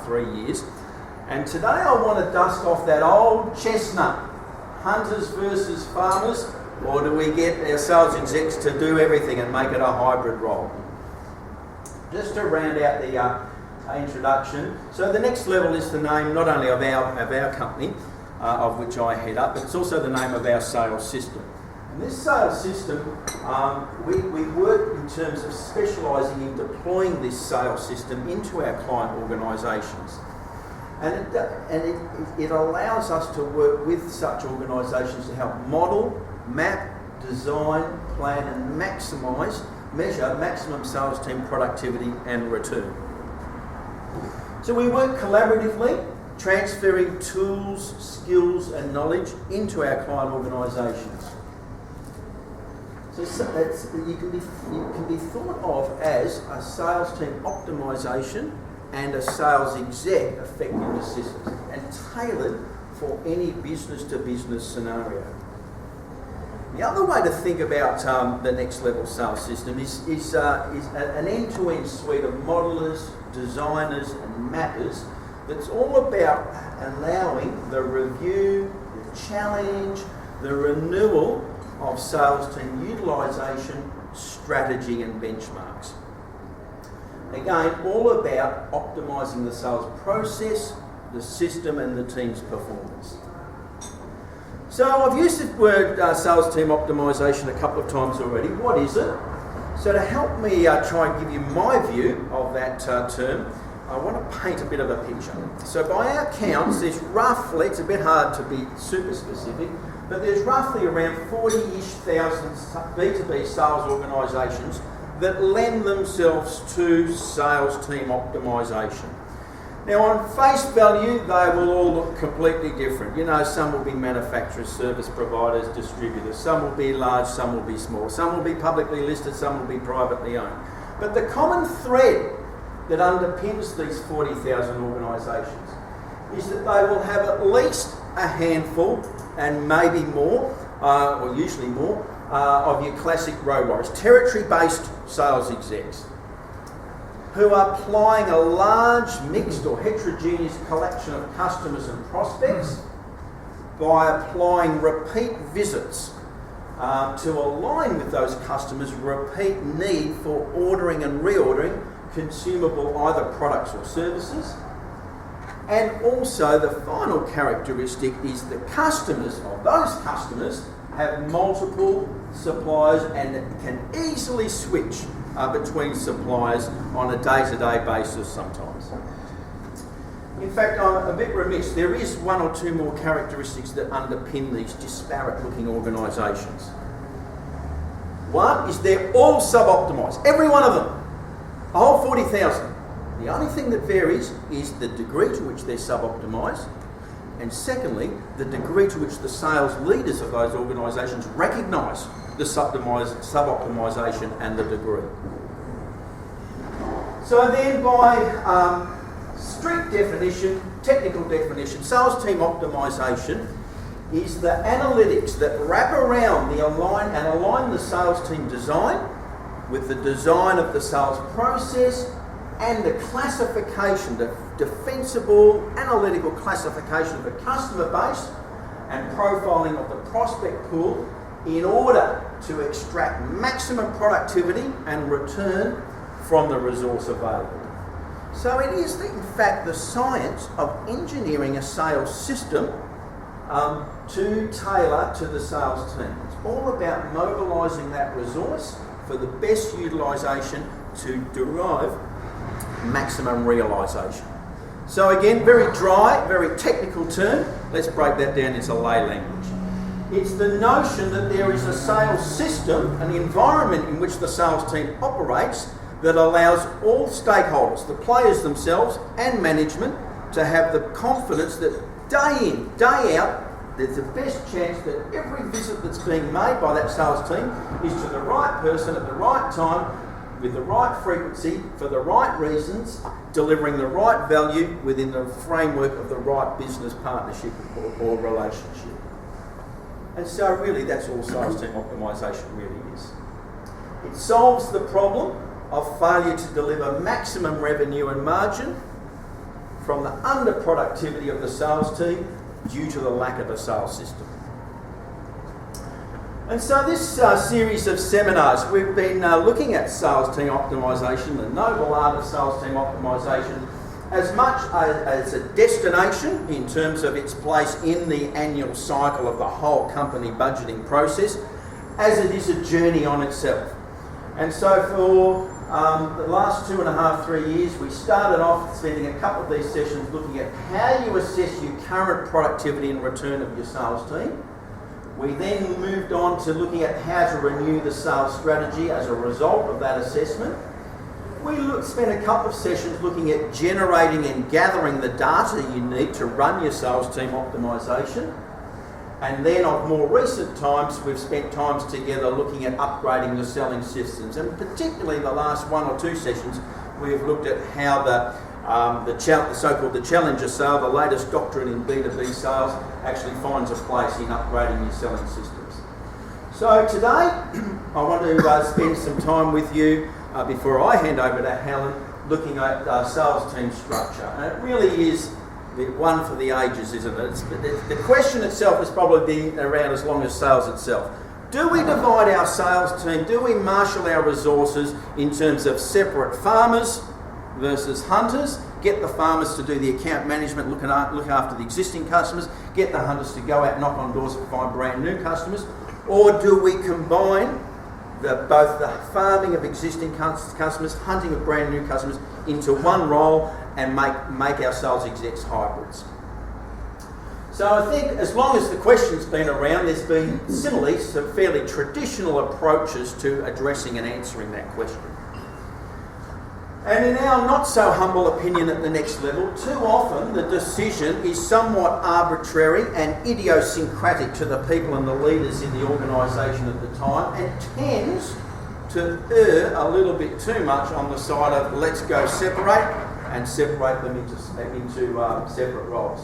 3 years. And today I want to dust off that old chestnut, hunters versus farmers, or do we get our sales execs to do everything and make it a hybrid role? Just to round out the introduction, so the next level is the name not only of our company, of which I head up, but it's also the name of our sales system. And this sales system, we work in terms of specialising in deploying this sales system into our client organisations. And it allows us to work with such organisations to help model, map, design, plan and measure maximum sales team productivity and return. So we work collaboratively, transferring tools, skills and knowledge into our client organisations. So you can be thought of as a sales team optimisation and a sales exec effectiveness system, and tailored for any business-to-business scenario. The other way to think about the next level sales system is an end-to-end suite of modelers, designers and mappers that's all about allowing the review, the challenge, the renewal of sales team utilisation, strategy and benchmarks. Again, all about optimising the sales process, the system and the team's performance. So I've used the word sales team optimisation a couple of times already. What is it? So to help me try and give you my view of that term, I want to paint a bit of a picture. So by our counts, there's roughly, it's a bit hard to be super specific, but there's roughly around 40-ish thousand B2B sales organisations that lend themselves to sales team optimisation. Now on face value, they will all look completely different. You know, some will be manufacturers, service providers, distributors, some will be large, some will be small, some will be publicly listed, some will be privately owned. But the common thread that underpins these 40,000 organisations is that they will have at least a handful, and maybe more, or usually more, of your classic road warriors, territory-based sales execs, who are applying a large, mixed or heterogeneous collection of customers and prospects by applying repeat visits to align with those customers' repeat need for ordering and reordering consumable either products or services. And also the final characteristic is the customers of those customers have multiple suppliers and can easily switch between suppliers on a day-to-day basis sometimes. In fact, I'm a bit remiss. There is one or two more characteristics that underpin these disparate-looking organisations. One is they're all sub-optimised, every one of them, a whole 40,000. The only thing that varies is the degree to which they're sub-optimised, and secondly, the degree to which the sales leaders of those organisations recognise the sub-optimisation and the degree. So then by strict definition, technical definition, sales team optimisation is the analytics that wrap around align the sales team design with the design of the sales process and the classification, the defensible analytical classification of the customer base and profiling of the prospect pool in order to extract maximum productivity and return from the resource available. So it is, in fact, the science of engineering a sales system to tailor to the sales team. It's all about mobilising that resource for the best utilisation to derive maximum realisation. So again, very dry, very technical term. Let's break that down into lay language. It's the notion that there is a sales system, an environment in which the sales team operates that allows all stakeholders, the players themselves and management, to have the confidence that day in, day out, there's the best chance that every visit that's being made by that sales team is to the right person at the right time, with the right frequency, for the right reasons, delivering the right value within the framework of the right business partnership or relationship. And so really that's all sales team optimisation really is. It solves the problem of failure to deliver maximum revenue and margin from the underproductivity of the sales team due to the lack of a sales system. And so this series of seminars, we've been looking at sales team optimisation, the noble art of sales team optimisation, as much as a destination in terms of its place in the annual cycle of the whole company budgeting process, as it is a journey on itself. And so for the last 2.5, 3 years, we started off spending a couple of these sessions looking at how you assess your current productivity and return of your sales team. We then moved on to looking at how to renew the sales strategy as a result of that assessment. We spent a couple of sessions looking at generating and gathering the data you need to run your sales team optimisation. And then of more recent times, we've spent times together looking at upgrading the selling systems. And particularly the last 1 or 2 sessions, we've looked at how the so-called the Challenger sale, the latest doctrine in B2B sales, actually finds a place in upgrading your selling systems. So today, I want to spend some time with you before I hand over to Helen, looking at sales team structure. And it really is the one for the ages, isn't it? The question itself has probably been around as long as sales itself. Do we divide our sales team? Do we marshal our resources in terms of separate farmers versus hunters? Get the farmers to do the account management, look after the existing customers, get the hunters to go out, knock on doors and find brand new customers? Or do we combine both the farming of existing customers, hunting of brand new customers into one role and make our sales execs hybrids? So I think as long as the question's been around, there's been similarly some fairly traditional approaches to addressing and answering that question. And in our not so humble opinion at the next level, too often the decision is somewhat arbitrary and idiosyncratic to the people and the leaders in the organisation at the time, and tends to err a little bit too much on the side of let's go separate them into separate roles.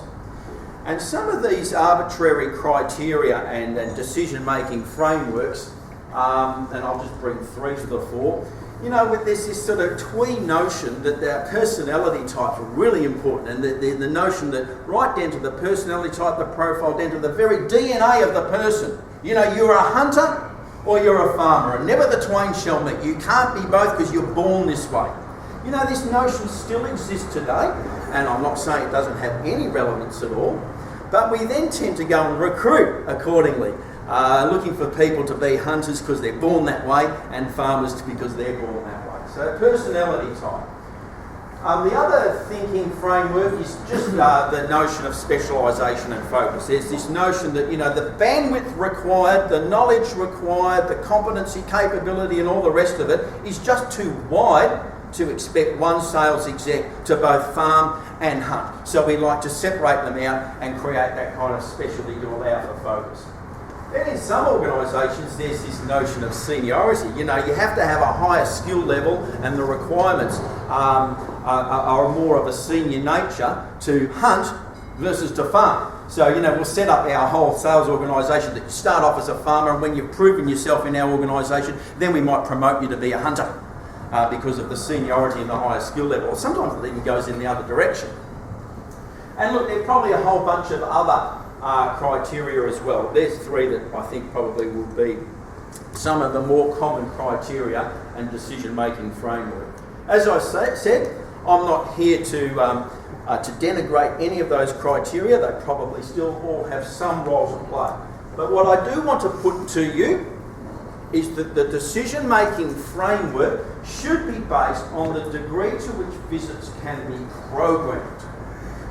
And some of these arbitrary criteria and decision-making frameworks, and I'll just bring 3 to the fore. You know, there's this sort of twee notion that our personality types are really important, and the notion that right down to the personality type, the profile, down to the very DNA of the person. You know, you're a hunter or you're a farmer, and never the twain shall meet. You can't be both because you're born this way. You know, this notion still exists today, and I'm not saying it doesn't have any relevance at all, but we then tend to go and recruit accordingly. Looking for people to be hunters because they're born that way, and farmers because they're born that way. So personality type. The other thinking framework is just the notion of specialisation and focus. There's this notion that, you know, the bandwidth required, the knowledge required, the competency, capability and all the rest of it is just too wide to expect one sales exec to both farm and hunt. So we like to separate them out and create that kind of specialty to allow for focus. Then in some organisations there's this notion of seniority. You know, you have to have a higher skill level, and the requirements are more of a senior nature to hunt versus to farm. So, you know, we'll set up our whole sales organisation that you start off as a farmer, and when you've proven yourself in our organisation, then we might promote you to be a hunter because of the seniority and the higher skill level. Or sometimes it even goes in the other direction. And look, there's probably a whole bunch of other criteria as well. There's 3 that I think probably will be some of the more common criteria and decision-making framework. As I said, I'm not here to denigrate any of those criteria. They probably still all have some role to play. But what I do want to put to you is that the decision-making framework should be based on the degree to which visits can be programmed.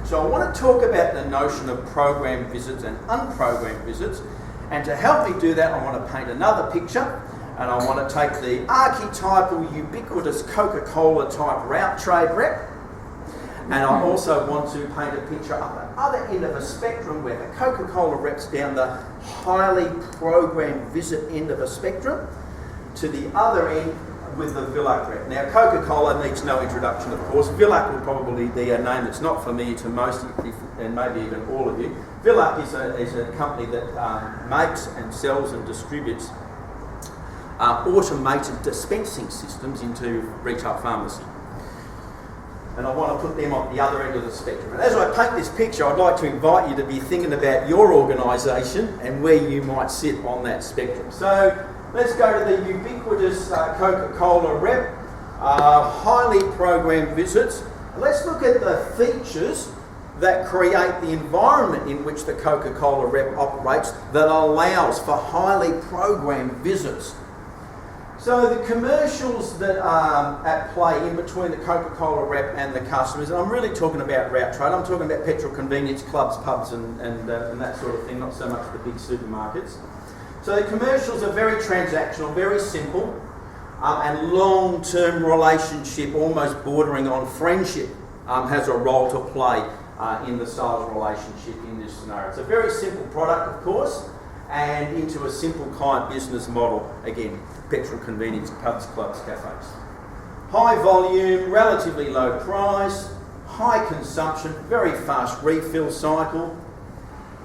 So I want to talk about the notion of programmed visits and unprogrammed visits, and to help me do that I want to paint another picture, and I want to take the archetypal ubiquitous Coca-Cola type route trade rep, and I also want to paint a picture at the other end of a spectrum where the Coca-Cola rep's down the highly programmed visit end of a spectrum to the other end with the Villac rep. Now, Coca-Cola needs no introduction, of course. Villac will probably be a name that's not familiar to most, and maybe even all of you. Villac is a company that makes and sells and distributes automated dispensing systems into retail pharmacy. And I want to put them on the other end of the spectrum. And as I paint this picture, I'd like to invite you to be thinking about your organisation and where you might sit on that spectrum. So let's go to the ubiquitous Coca-Cola rep, highly programmed visits. Let's look at the features that create the environment in which the Coca-Cola rep operates that allows for highly programmed visits. So the commercials that are at play in between the Coca-Cola rep and the customers, and I'm really talking about route trade, I'm talking about petrol convenience clubs, pubs and that sort of thing, not so much the big supermarkets. So the commercials are very transactional, very simple, and long-term relationship, almost bordering on friendship, has a role to play in the sales relationship in this scenario. It's a very simple product, of course, and into a simple client business model, again, petrol convenience, pubs, clubs, cafes. High volume, relatively low price, high consumption, very fast refill cycle.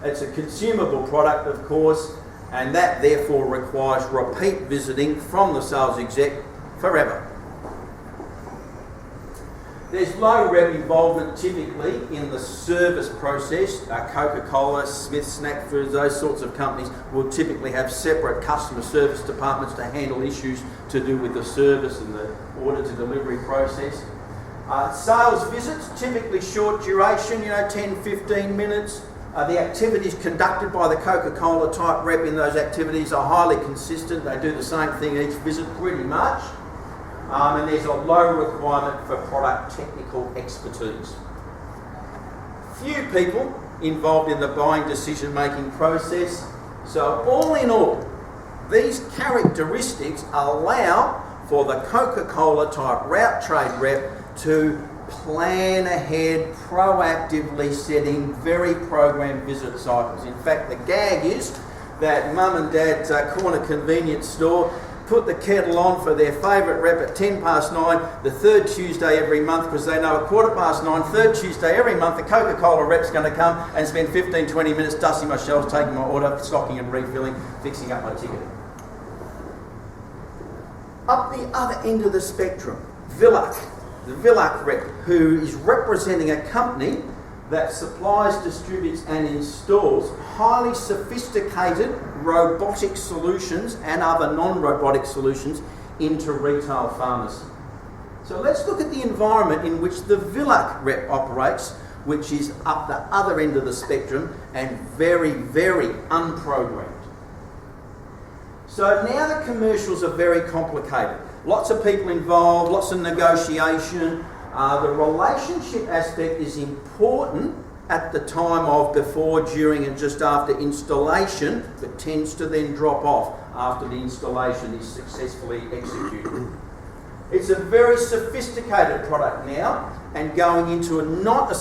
It's a consumable product, of course, and that therefore requires repeat visiting from the sales exec forever. There's low rep involvement typically in the service process. Coca-Cola, Smith Snack Foods, those sorts of companies will typically have separate customer service departments to handle issues to do with the service and the order to delivery process. Sales visits, typically short duration, 10, 15 minutes. The activities conducted by the Coca-Cola type rep in those activities are highly consistent. They do the same thing each visit pretty much. And there's a low requirement for product technical expertise. Few people involved in the buying decision-making process. So all in all, these characteristics allow for the Coca-Cola type route trade rep to plan ahead, proactively setting very programmed visit cycles. In fact, the gag is that mum and dad's corner convenience store put the kettle on for their favourite rep at 9:10, the third Tuesday every month, because they know at 9:15, third Tuesday every month, the Coca-Cola rep's going to come and spend 15-20 minutes dusting my shelves, taking my order, stocking and refilling, fixing up my ticket. Up the other end of the spectrum, Villac, the Villac rep, who is representing a company that supplies, distributes and installs highly sophisticated robotic solutions and other non-robotic solutions into retail pharmacy. So let's look at the environment in which the Villac rep operates, which is up the other end of the spectrum and very, very unprogrammed. So now the commercials are very complicated. Lots of people involved, lots of negotiation. The relationship aspect is important at the time of before, during and just after installation, but tends to then drop off after the installation is successfully executed. It's a very sophisticated product now and going into not a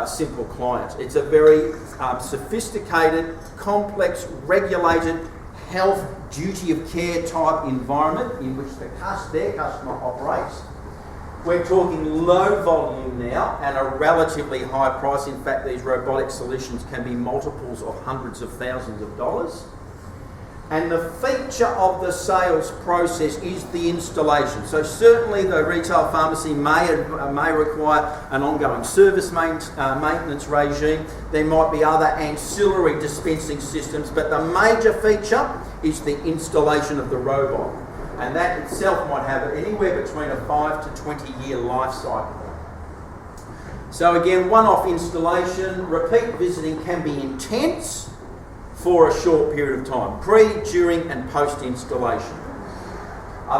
simple client. It's a very sophisticated, complex, regulated health duty of care type environment in which their customer operates. We're talking low volume now and a relatively high price. In fact, these robotic solutions can be multiples of hundreds of thousands of dollars. And the feature of the sales process is the installation. So certainly the retail pharmacy may require an ongoing service maintenance regime. There might be other ancillary dispensing systems, but the major feature is the installation of the robot. And that itself might have anywhere between a 5 to 20 year life cycle. So again, one-off installation, repeat visiting can be intense for a short period of time, pre, during and post-installation.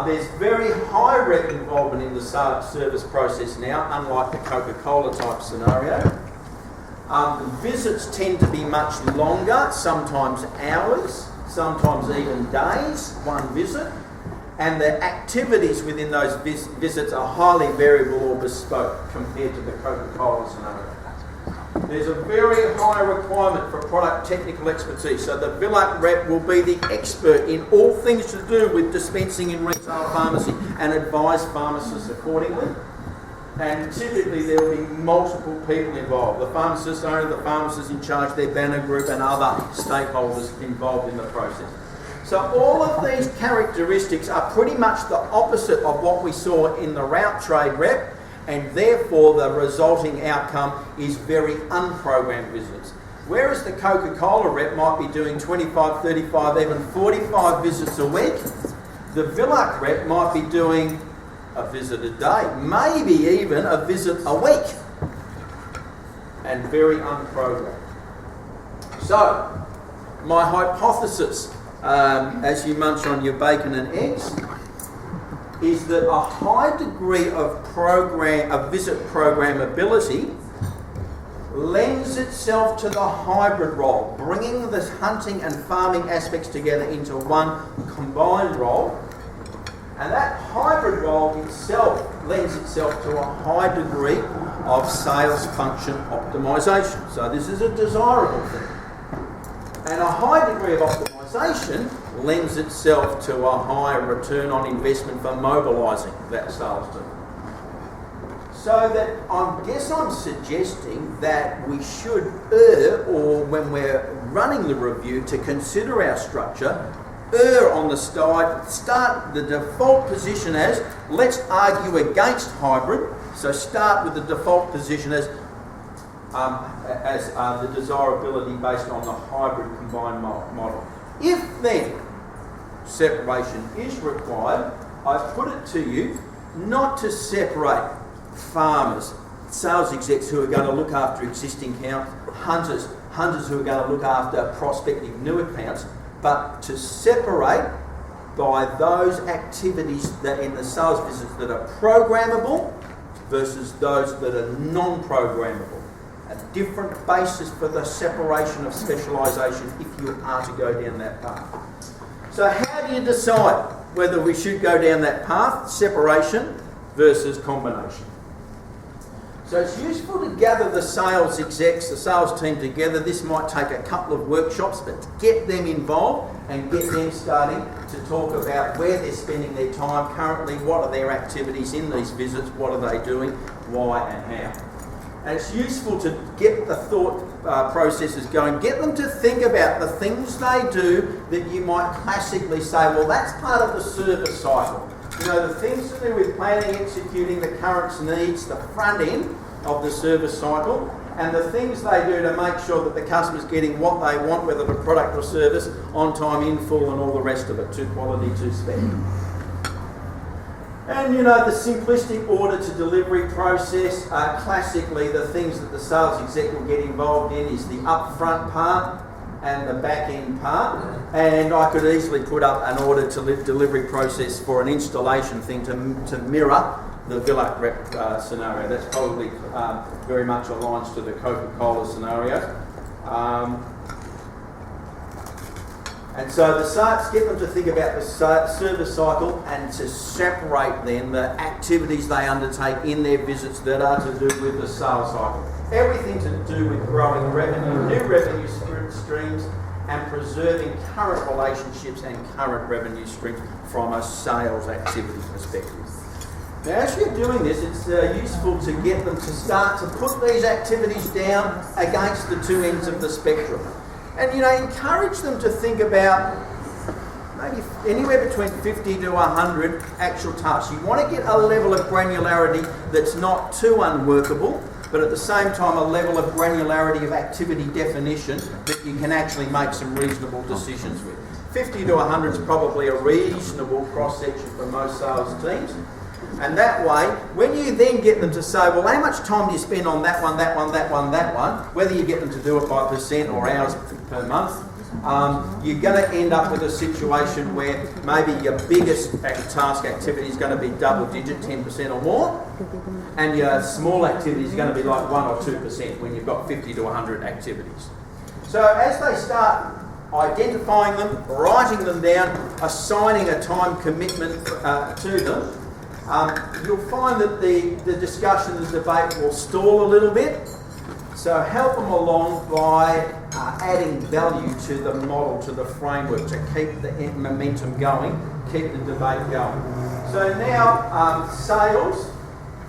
There's very high rep involvement in the service process now, unlike the Coca-Cola type scenario. The visits tend to be much longer, sometimes hours, sometimes even days, one visit. And the activities within those visits are highly variable or bespoke compared to the Coca-Cola scenario. There's a very high requirement for product technical expertise. So the Villac rep will be the expert in all things to do with dispensing in retail pharmacy and advise pharmacists accordingly. And typically there will be multiple people involved. The pharmacist owner, the pharmacist in charge, their banner group and other stakeholders involved in the process. So all of these characteristics are pretty much the opposite of what we saw in the route trade rep and therefore the resulting outcome is very unprogrammed visits. Whereas the Coca-Cola rep might be doing 25, 35, even 45 visits a week, the Villac rep might be doing a visit a day, maybe even a visit a week, and very unprogrammed. So, my hypothesis, as you munch on your bacon and eggs, is that a high degree of visit programmability lends itself to the hybrid role, bringing the hunting and farming aspects together into one combined role. And that hybrid role itself lends itself to a high degree of sales function optimisation. So this is a desirable thing. And a high degree of optimisation lends itself to a higher return on investment for mobilising that sales team. So that I guess I'm suggesting that we should or when we're running the review, to consider our structure, on the start the default position as, let's argue against hybrid, so start with the default position as the desirability based on the hybrid combined model. If then separation is required, I put it to you not to separate farmers, sales execs who are going to look after existing accounts, hunters who are going to look after prospective new accounts, but to separate by those activities that in the sales visits that are programmable versus those that are non-programmable. A different basis for the separation of specialisation if you are to go down that path. So how do you decide whether we should go down that path, separation versus combination? So it's useful to gather the sales execs, the sales team together. This might take a couple of workshops, but to get them involved and get them starting to talk about where they're spending their time currently, what are their activities in these visits, what are they doing, why and how. And it's useful to get the thought processes going, get them to think about the things they do that you might classically say, well, that's part of the service cycle. You know, the things to do with planning, executing the currents, needs, the front end of the service cycle, and the things they do to make sure that the customer's getting what they want, whether the product or service, on time, in full, and all the rest of it, to quality, to spec. And you know, the simplistic order to delivery process, classically the things that the sales exec will get involved in is the upfront part and the back end part. And I could easily put up an order to delivery process for an installation thing to mirror the Villac rep scenario. That's probably very much aligns to the Coca-Cola scenario. And so get them to think about the service cycle and to separate then the activities they undertake in their visits that are to do with the sales cycle. Everything to do with growing revenue, new revenue streams, and preserving current relationships and current revenue streams from a sales activity perspective. Now, as you're doing this, it's useful to get them to start to put these activities down against the two ends of the spectrum. And, you know, encourage them to think about maybe anywhere between 50 to 100 actual tasks. You want to get a level of granularity that's not too unworkable, but at the same time a level of granularity of activity definition that you can actually make some reasonable decisions with. 50 to 100 is probably a reasonable cross-section for most sales teams. And that way, when you then get them to say, well, how much time do you spend on that one, that one, that one, that one, whether you get them to do it by percent or hours per month, you're going to end up with a situation where maybe your biggest task activity is going to be double digit, 10% or more, and your small activity is going to be like 1 or 2% when you've got 50 to 100 activities. So as they start identifying them, writing them down, assigning a time commitment to them, you'll find that the discussion, the debate will stall a little bit. So help them along by adding value to the model, to the framework, to keep the momentum going, keep the debate going. So now sales,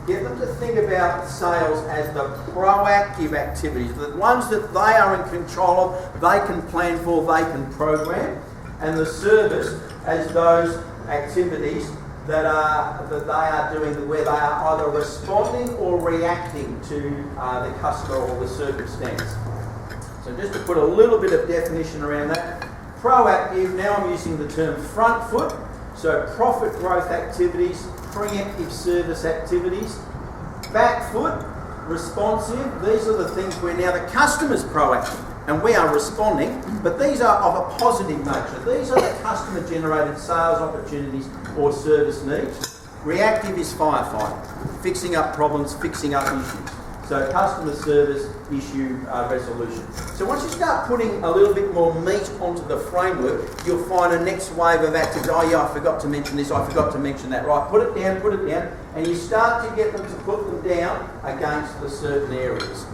get them to think about sales as the proactive activities, the ones that they are in control of, they can plan for, they can program, and the service as those activities that they are doing, where they are either responding or reacting to the customer or the circumstance. So just to put a little bit of definition around that, proactive, now I'm using the term front foot, so profit growth activities, preemptive service activities. Back foot, responsive, these are the things where now the customer's proactive and we are responding, but these are of a positive nature. These are the customer generated sales opportunities or service needs. Reactive is firefighting, fixing up problems, fixing up issues. So customer service, issue resolution. So once you start putting a little bit more meat onto the framework, you'll find a next wave of activities. Oh yeah, I forgot to mention this, I forgot to mention that. Right, put it down, and you start to get them to put them down against the certain areas.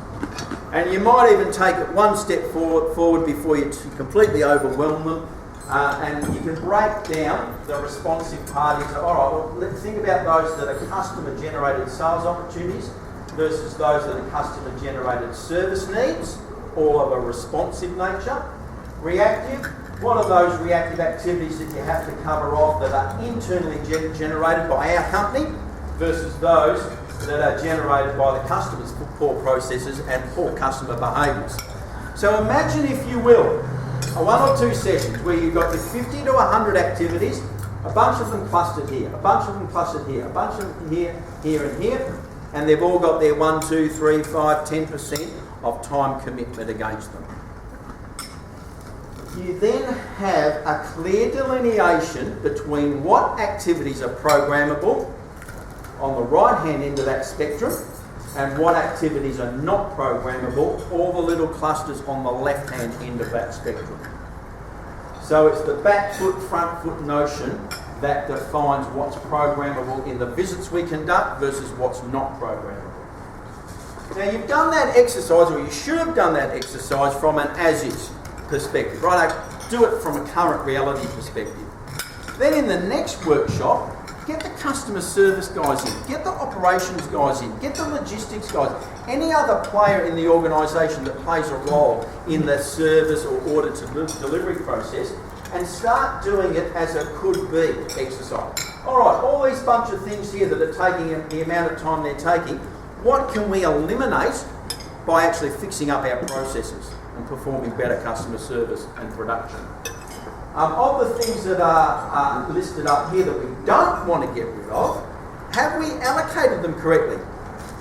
And you might even take it one step forward before you completely overwhelm them. And you can break down the responsive parties. All right, well, let's think about those that are customer-generated sales opportunities versus those that are customer-generated service needs, all of a responsive nature. Reactive, what are those reactive activities that you have to cover off that are internally generated by our company versus those that are generated by the customers for poor processes and poor customer behaviours. So imagine, if you will, a 1 or 2 sessions where you've got your 50 to 100 activities, a bunch of them clustered here, a bunch of them clustered here, a bunch of them here, here and here, and they've all got their 1, 2, 3, 5, 10% of time commitment against them. You then have a clear delineation between what activities are programmable on the right-hand end of that spectrum and what activities are not programmable, all the little clusters on the left-hand end of that spectrum. So it's the back foot, front foot notion that defines what's programmable in the visits we conduct versus what's not programmable. Now you've done that exercise, or you should have done that exercise from an as-is perspective, right? Do it from a current reality perspective. Then in the next workshop, get the customer service guys in, get the operations guys in, get the logistics guys, any other player in the organisation that plays a role in the service or order to delivery process, and start doing it as a could-be exercise. All right, all these bunch of things here that are taking the amount of time they're taking, what can we eliminate by actually fixing up our processes and performing better customer service and production? Of the things that are listed up here that we don't want to get rid of, have we allocated them correctly?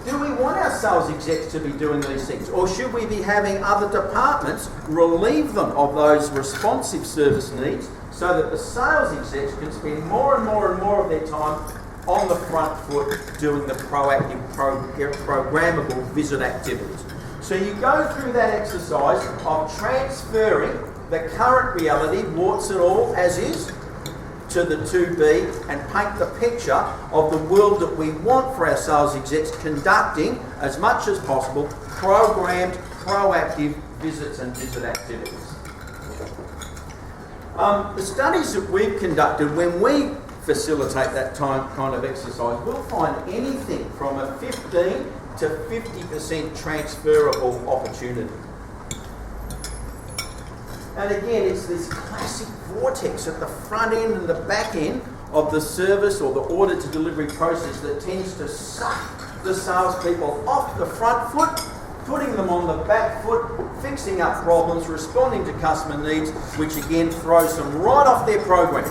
Do we want our sales execs to be doing these things? Or should we be having other departments relieve them of those responsive service needs so that the sales execs can spend more and more and more of their time on the front foot doing the proactive, programmable visit activities? So you go through that exercise of transferring the current reality, warts and all, as is, to the to-be, and paint the picture of the world that we want for our sales execs conducting, as much as possible, programmed, proactive visits and visit activities. The studies that we've conducted, when we facilitate that kind of exercise, we'll find anything from a 15 to 50% transferable opportunity. And again, it's this classic vortex at the front end and the back end of the service or the order to delivery process that tends to suck the salespeople off the front foot, putting them on the back foot, fixing up problems, responding to customer needs, which again throws them right off their program.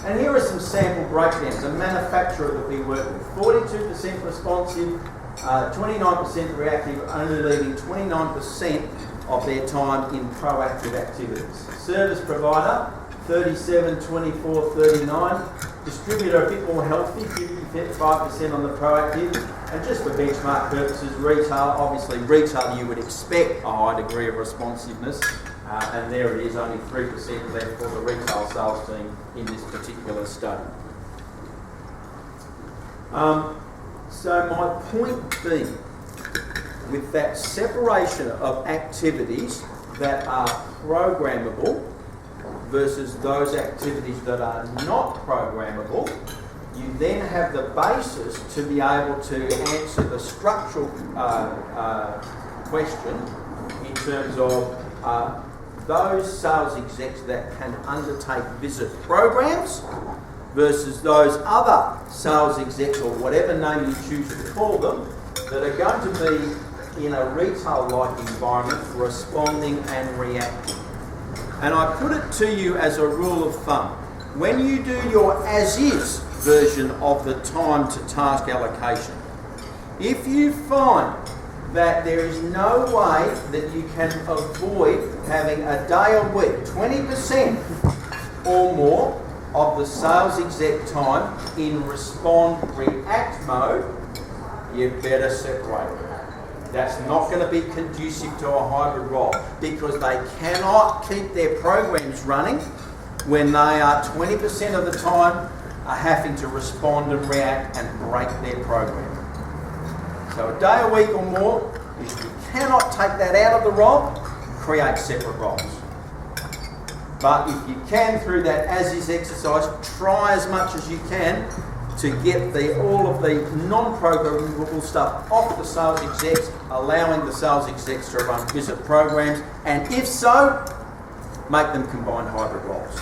And here are some sample breakdowns. A manufacturer that we work with, 42% responsive, 29% reactive, only leaving 29% of their time in proactive activities. Service provider, 37, 24, 39. Distributor, a bit more healthy, 55% on the proactive. And just for benchmark purposes, retail, obviously retail you would expect a high degree of responsiveness. And there it is, only 3% left for the retail sales team in this particular study. So my point being, with that separation of activities that are programmable versus those activities that are not programmable, you then have the basis to be able to answer the structural question in terms of those sales execs that can undertake visit programs versus those other sales execs, or whatever name you choose to call them, that are going to be in a retail-like environment responding and reacting. And I put it to you as a rule of thumb. When you do your as-is version of the time to task allocation, if you find that there is no way that you can avoid having a day a week, 20% or more of the sales exec time in respond-react mode, you better separate it. That's not going to be conducive to a hybrid role, because they cannot keep their programs running when they are 20% of the time are having to respond and react and break their program. So a day a week or more, if you cannot take that out of the role, create separate roles. But if you can, through that as-is exercise, try as much as you can to get all of the non-programmable stuff off the sales execs, allowing the sales execs to run visit programs, and if so, make them combined hybrid roles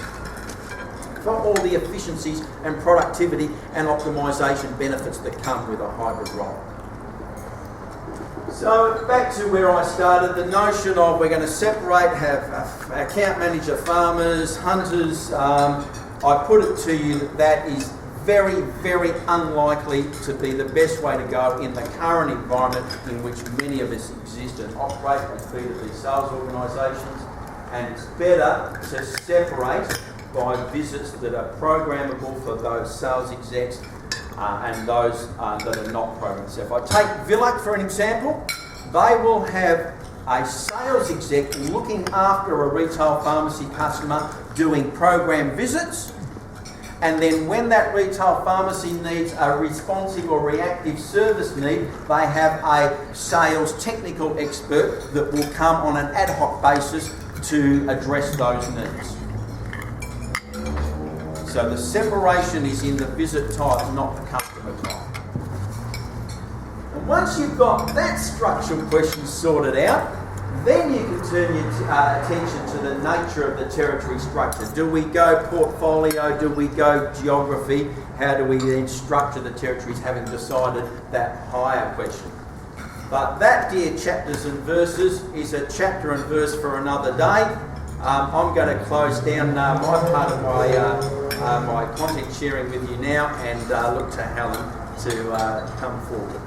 for all the efficiencies and productivity and optimisation benefits that come with a hybrid role. So back to where I started, the notion of we're going to separate, have account manager, farmers, hunters. I put it to you that is very, very unlikely to be the best way to go in the current environment in which many of us exist and operate as B2B sales organisations. And it's better to separate by visits that are programmable for those sales execs and those that are not programmed. So if I take Villac for an example, they will have a sales exec looking after a retail pharmacy customer doing program visits, and then when that retail pharmacy needs a responsive or reactive service need, they have a sales technical expert that will come on an ad hoc basis to address those needs. So the separation is in the visit type, not the customer type. And once you've got that structural question sorted out, then you can turn your attention to the nature of the territory structure. Do we go portfolio? Do we go geography? How do we then structure the territories, having decided that higher question? But that, dear chapters and verses, is a chapter and verse for another day. I'm going to close down my part of my content sharing with you now and look to Helen to come forward.